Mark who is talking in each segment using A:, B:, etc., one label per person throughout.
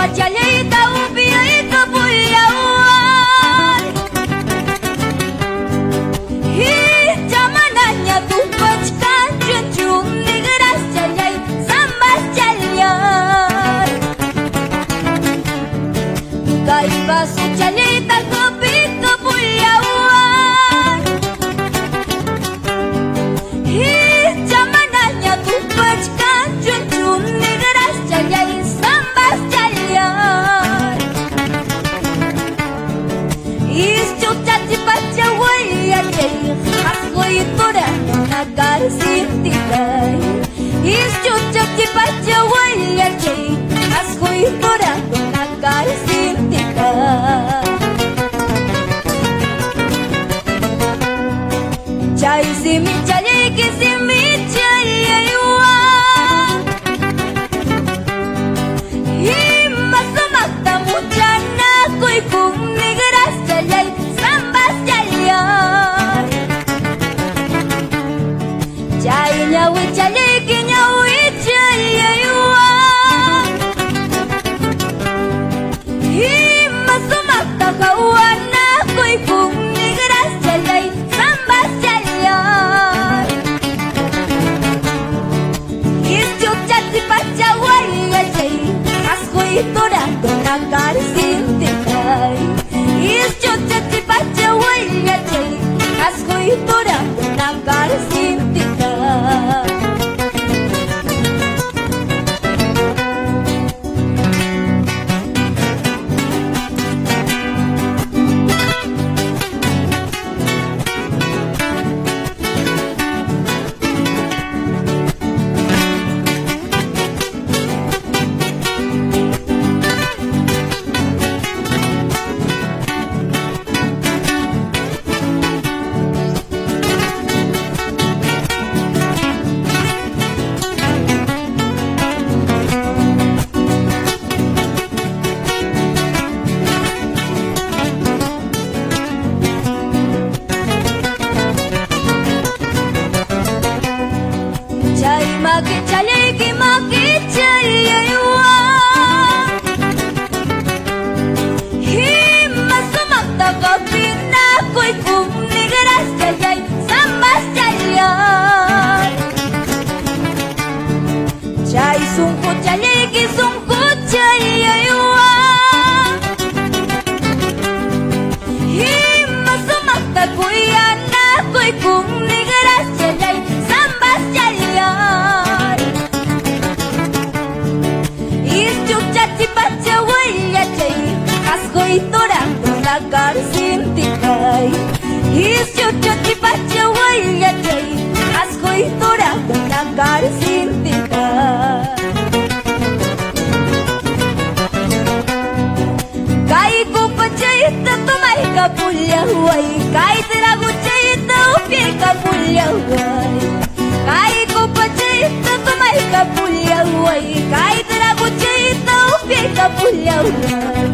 A: Guachalita, upiaita, puliauan Hi jamananya tuh bachkan junjung Nigras jalai sambas jalian Kaiba suchalita kopit kepuliauan Hi jamananya tuh bachkan junjung Nigras jalai sambas jalian Is cucat dibaca walian Aku itu dah nagar sintikai Is cucat dibaca walian Aku itu dah nagar sintikai Cai simi cali kisimi caliwan Himma semata mujana kui kum nigras jalai sambas jalian Cai nyawi cali kinyawi caliwan Himma semata kawana kui kum nigras jalai sambas jalian Isjuk jati baca walian jai Asku itu dah nagar sintikai Isjuk jati baca walian jai Asku itu dah nagar sintikai Maki chaliki maki chaliwan Himma sumakta kapina kui kum nigras jalai sambas jalian Chai sungku chaliki sungku chaliwan Himma sumakta kuyana kui kum nigras jalai sambas jalian Isjuk jati baca walian jai Asku itu dah nagar sintikai Isjuk jati baca walian jai Asku itu dah nagar sintikai Kai ku pacayita tumai ka pulya huai Kai teragu cayita upi ka pulya huai Kai ku pacayita tumai ka pulya huai Kai teragu cayita upi ka pulya huai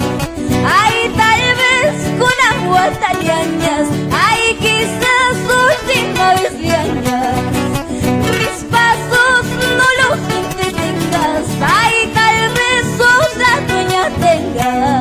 A: Ay tal vez kunang watalianyas Ay quizás últimas lianyas Mis pasos no los tengas Ay tal vez sos la dueña tengas